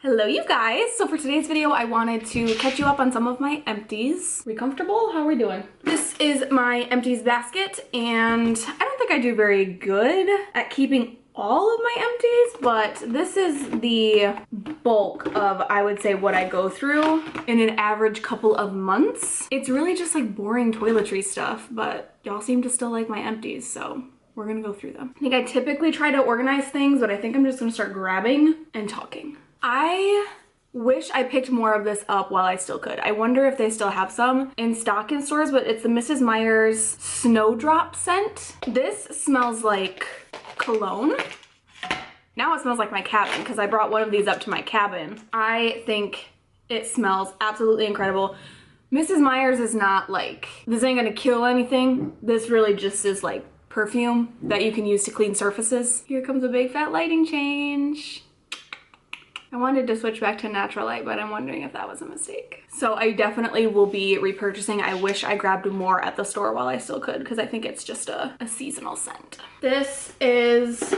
Hello you guys! So for today's video I wanted to catch you up on some of my empties. We comfortable? How are we doing? This is my empties basket and I don't think I do very good at keeping all of my empties, but this is the bulk of, I would say, what I go through in an average couple of months. It's really just like boring toiletry stuff, but y'all seem to still like my empties, so we're gonna go through them. I think I typically try to organize things, but I think I'm just gonna start grabbing and talking. I wish I picked more of this up while I still could. I wonder if they still have some in stock in stores, but it's the Mrs. Meyers Snowdrop scent. This smells like cologne. Now it smells like my cabin because I brought one of these up to my cabin. I think it smells absolutely incredible. Mrs. Meyers is not like, this ain't gonna kill anything. This really just is like perfume that you can use to clean surfaces. Here comes a big fat lighting change. I wanted to switch back to natural light, but I'm wondering if that was a mistake. So I definitely will be repurchasing. I wish I grabbed more at the store while I still could because I think it's just a seasonal scent. This is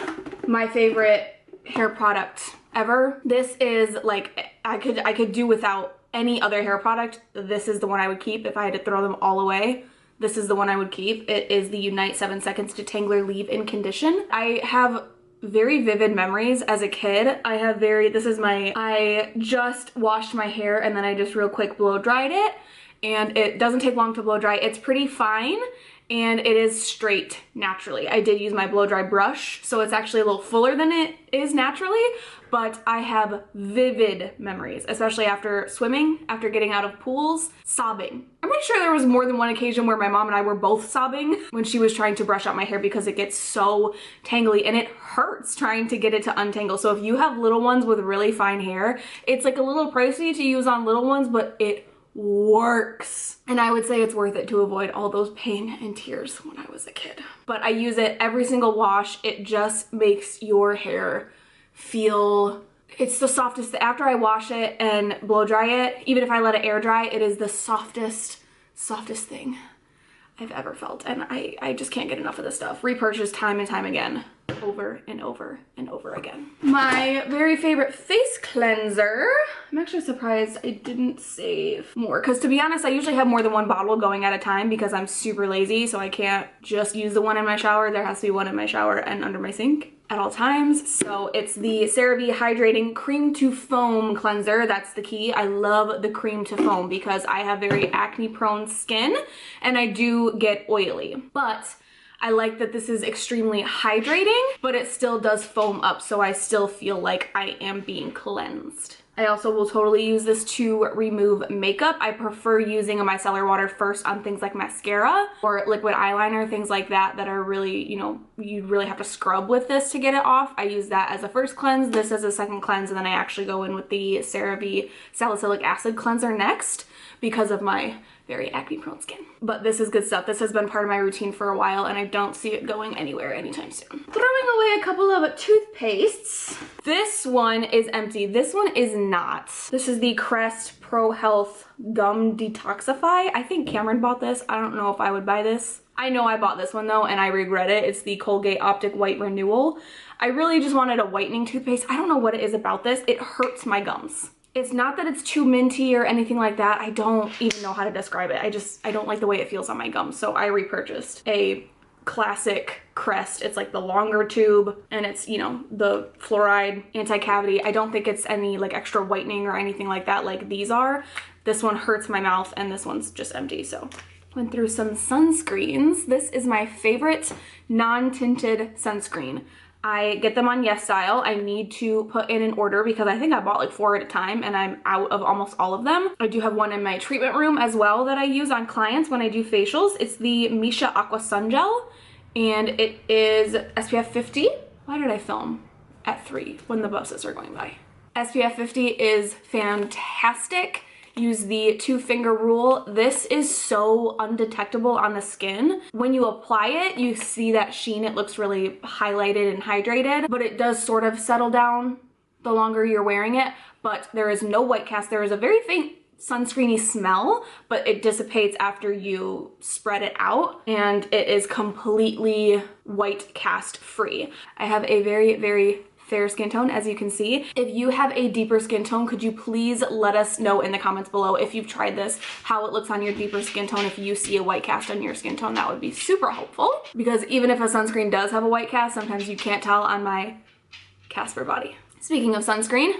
my favorite hair product ever. This is like, I could do without any other hair product. This is the one I would keep if I had to throw them all away. This is the one I would keep. It is the Unite 7 Seconds Detangler Leave-In Condition. I have very vivid memories as a kid. I just washed my hair and then I just real quick blow dried it, and it doesn't take long to blow dry. It's pretty fine and it is straight naturally. I did use my blow dry brush, so it's actually a little fuller than it is naturally, but I have vivid memories, especially after swimming, after getting out of pools, sobbing. I'm pretty sure there was more than one occasion where my mom and I were both sobbing when she was trying to brush out my hair because it gets so tangly and it hurts trying to get it to untangle. So if you have little ones with really fine hair, it's like a little pricey to use on little ones, but it works. And I would say it's worth it to avoid all those pain and tears when I was a kid. But I use it every single wash. It just makes your hair feel, it's the softest. After I wash it and blow dry it, even if I let it air dry, it is the softest thing I've ever felt. And I just can't get enough of this stuff. Repurchase time and time again, over and over and over again. My very favorite face cleanser. I'm actually surprised I didn't save more, because to be honest, I usually have more than one bottle going at a time because I'm super lazy, so I can't just use the one in my shower. There has to be one in my shower and under my sink at all times. So it's the CeraVe Hydrating Cream to Foam Cleanser. That's the key. I love the cream to foam because I have very acne prone skin and I do get oily, but I like that this is extremely hydrating, but it still does foam up, so I still feel like I am being cleansed. I also will totally use this to remove makeup. I prefer using a micellar water first on things like mascara or liquid eyeliner, things like that that are really, you know, you really have to scrub with this to get it off. I use that as a first cleanse, this as a second cleanse, and then I actually go in with the CeraVe Salicylic Acid Cleanser next because of my very acne prone skin. But this is good stuff. This has been part of my routine for a while and I don't see it going anywhere anytime soon. Throwing away a couple of toothpastes. This one is empty. This one is not. This is the Crest Pro Health Gum Detoxify. I think Cameron bought this. I don't know if I would buy this. I know I bought this one though and I regret it. It's the Colgate Optic White Renewal. I really just wanted a whitening toothpaste. I don't know what it is about this. It hurts my gums. It's not that it's too minty or anything like that. I don't even know how to describe it. I don't like the way it feels on my gums. So I repurchased a classic Crest. It's like the longer tube and it's, you know, the fluoride anti-cavity. I don't think it's any like extra whitening or anything like that like these are. This one hurts my mouth and this one's just empty. So went through some sunscreens. This is my favorite non-tinted sunscreen. I get them on Yes Style. I need to put in an order because I think I bought like 4 at a time and I'm out of almost all of them. I do have one in my treatment room as well that I use on clients when I do facials. It's the Missha Aqua Sun Gel and it is SPF 50. Why did I film at 3 when the buses are going by? SPF 50 is fantastic. Use the 2-finger rule. This is so undetectable on the skin. When you apply it, you see that sheen. It looks really highlighted and hydrated, but it does sort of settle down the longer you're wearing it. But there is no white cast. There is a very faint sunscreeny smell, but it dissipates after you spread it out and it is completely white cast free. I have a very fair skin tone, as you can see. If you have a deeper skin tone, could you please let us know in the comments below if you've tried this, how it looks on your deeper skin tone. If you see a white cast on your skin tone, that would be super helpful, because even if a sunscreen does have a white cast, sometimes you can't tell on my Casper body. Speaking of sunscreen,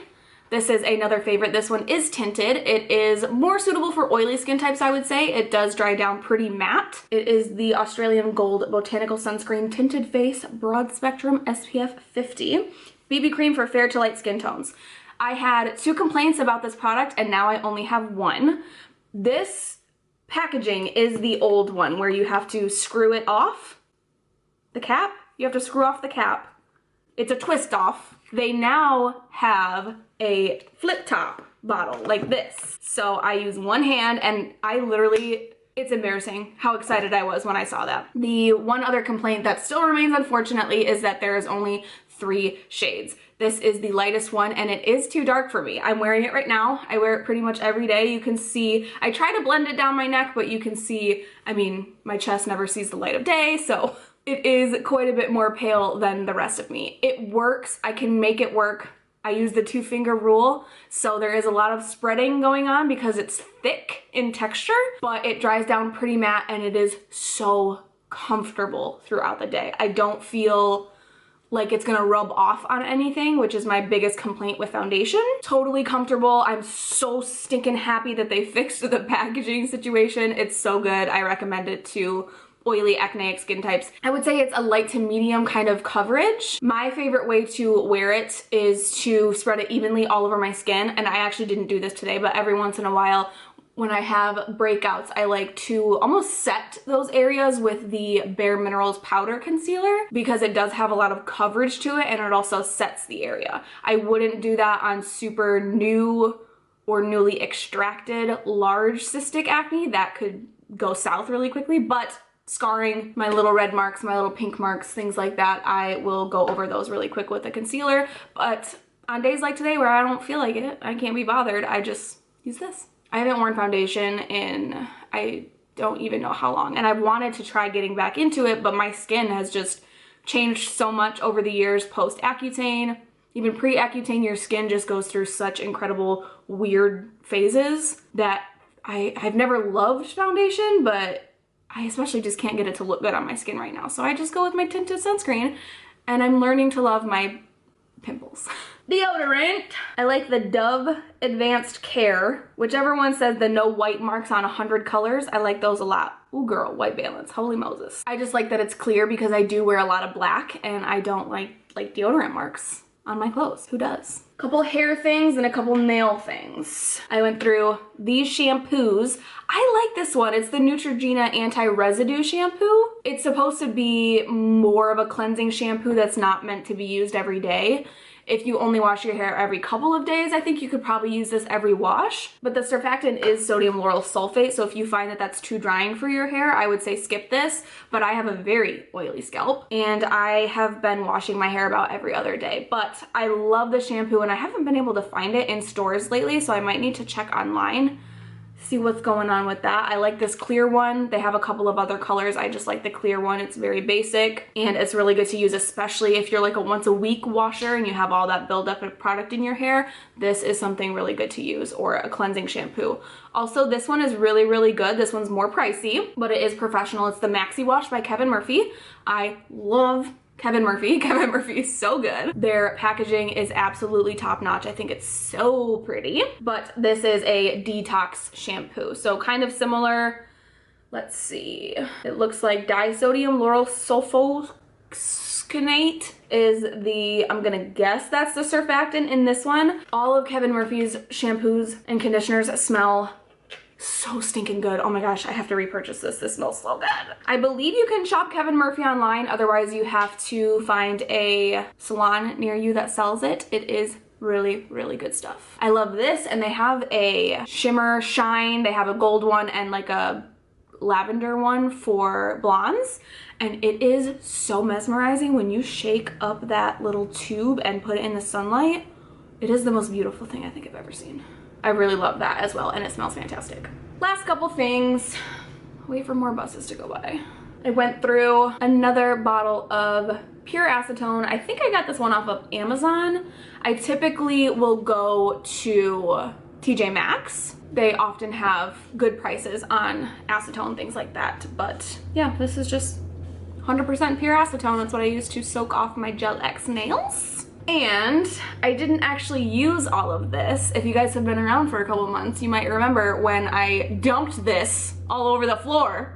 this is another favorite. This one is tinted. It is more suitable for oily skin types, I would say. It does dry down pretty matte. It is the Australian Gold Botanical Sunscreen Tinted Face Broad Spectrum SPF 50 BB cream for fair to light skin tones. I had 2 complaints about this product and now I only have 1. This packaging is the old one where you have to screw it off. The cap? You have to screw off the cap. It's a twist off. They now have a flip top bottle like this. So I use one hand and I literally, it's embarrassing how excited I was when I saw that. The one other complaint that still remains, unfortunately, is that there is only 3 shades. This is the lightest one and it is too dark for me. I'm wearing it right now. I wear it pretty much every day. You can see, I try to blend it down my neck, but you can see, I mean, my chest never sees the light of day, so it is quite a bit more pale than the rest of me. It works, I can make it work. I use the 2-finger rule, so there is a lot of spreading going on because it's thick in texture, but it dries down pretty matte and it is so comfortable throughout the day. I don't feel like it's gonna rub off on anything, which is my biggest complaint with foundation. Totally comfortable. I'm so stinking happy that they fixed the packaging situation. It's so good. I recommend it to oily acneic skin types. I would say it's a light to medium kind of coverage. My favorite way to wear it is to spread it evenly all over my skin, and I actually didn't do this today, but every once in a while when I have breakouts, I like to almost set those areas with the Bare Minerals powder concealer because it does have a lot of coverage to it and it also sets the area. I wouldn't do that on super new or newly extracted large cystic acne. That could go south really quickly, but scarring, my little red marks, my little pink marks, things like that, I will go over those really quick with a concealer. But on days like today where I don't feel like it, I can't be bothered, I just use this. I haven't worn foundation in, I don't even know how long, and I've wanted to try getting back into it, but my skin has just changed so much over the years post Accutane. Even pre-Accutane, your skin just goes through such incredible weird phases that I've never loved foundation, but I especially just can't get it to look good on my skin right now. So I just go with my tinted sunscreen, and I'm learning to love my pimples. Deodorant. I like the Dove Advanced Care. Whichever one says the no white marks on 100 colors, I like those a lot. Ooh girl, white balance, holy Moses. I just like that it's clear because I do wear a lot of black and I don't like deodorant marks on my clothes. Who does? Couple hair things and a couple nail things. I went through these shampoos. I like this one. It's the Neutrogena Anti-Residue Shampoo. It's supposed to be more of a cleansing shampoo that's not meant to be used every day. If you only wash your hair every couple of days, I think you could probably use this every wash. But the surfactant is sodium lauryl sulfate, so if you find that that's too drying for your hair, I would say skip this. But I have a very oily scalp, and I have been washing my hair about every other day. But I love the shampoo, and I haven't been able to find it in stores lately, so I might need to check online, see what's going on with that. I like this clear one. They have a couple of other colors. I just like the clear one. It's very basic and it's really good to use, especially if you're like a once a week washer and you have all that buildup of product in your hair. This is something really good to use, or a cleansing shampoo. Also, this one is really, really good. This one's more pricey, but it is professional. It's the Maxi Wash by Kevin Murphy. I love Kevin Murphy. Kevin Murphy is so good. Their packaging is absolutely top notch. I think it's so pretty. But this is a detox shampoo. So kind of similar, let's see. It looks like disodium lauryl sulfonate is the, I'm gonna guess that's the surfactant in this one. All of Kevin Murphy's shampoos and conditioners smell so stinking good. Oh my gosh, I have to repurchase this. This smells so good. I believe you can shop Kevin Murphy online. Otherwise, you have to find a salon near you that sells it. It is really, really good stuff. I love this, and they have a shimmer shine. They have a gold one and like a lavender one for blondes. And it is so mesmerizing when you shake up that little tube and put it in the sunlight. It is the most beautiful thing I think I've ever seen. I really love that as well, and it smells fantastic. Last couple things. Wait for more buses to go by. I went through another bottle of pure acetone. I think I got this one off of Amazon. I typically will go to TJ Maxx. They often have good prices on acetone, things like that. But yeah, this is just 100% pure acetone. That's what I use to soak off my Gel X nails. And I didn't actually use all of this. If you guys have been around for a couple months, you might remember when I dumped this all over the floor.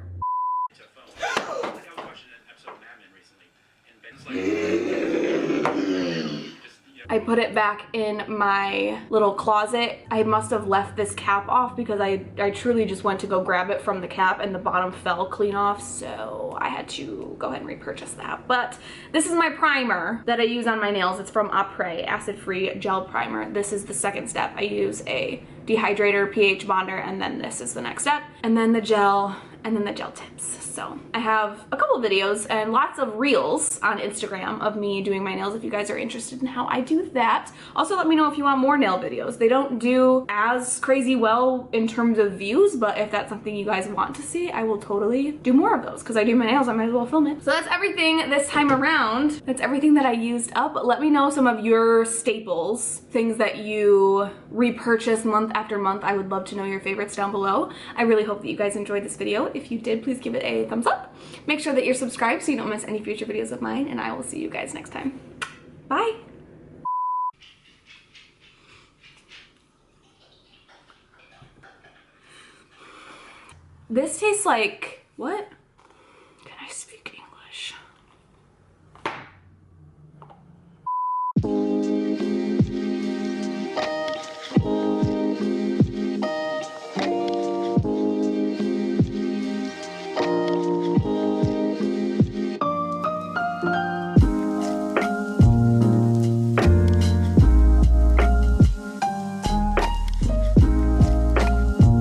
I put it back in my little closet. I must have left this cap off because I truly just went to go grab it from the cap and the bottom fell clean off, so I had to go ahead and repurchase that. But this is my primer that I use on my nails. It's from Apres, acid-free gel primer. This is the second step. I use a dehydrator, pH bonder, and then this is the next step. And then the gel, and then the gel tips. So I have a couple videos and lots of reels on Instagram of me doing my nails if you guys are interested in how I do that. Also, let me know if you want more nail videos. They don't do as crazy well in terms of views, but if that's something you guys want to see, I will totally do more of those because I do my nails, I might as well film it. So that's everything this time around. That's everything that I used up. Let me know some of your staples, things that you repurchase month after month. I would love to know your favorites down below. I really hope that you guys enjoyed this video. If you did, please give it a thumbs up. Make sure that you're subscribed so you don't miss any future videos of mine, and I will see you guys next time. Bye! This tastes like, what?